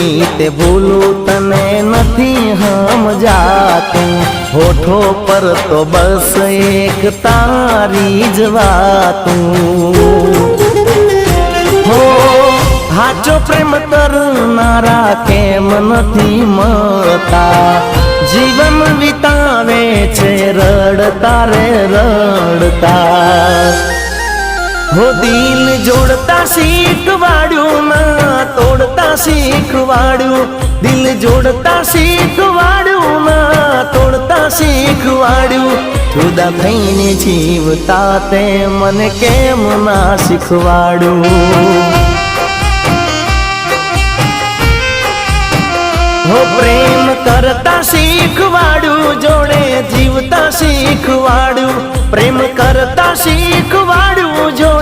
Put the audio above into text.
રીતે ભૂલું તને નથી સમજાતું, હોઠો પર તો બસ એક તારી જ વાતું। હો હાચો પ્રેમ કરનારા કેમ નથી મળતા, જીવન વિતાવે છે રડતા રે રડતા। હો દિલ જોડતા શીખવાડ્યું ના તોડતા શીખવાડ્યું, દિલ જોડતા શીખવાડ્યું ના તોડતા શીખવાડ્યું। જુદા થઈને જીવતા તે મને કેમ ના શીખવાડ્યું। હો પ્રેમ કરતા શીખવાડ્યું, જોડે જીવતા શીખવાડ્યું, પ્રેમ કરતા શીખવાડ્યું, જોડે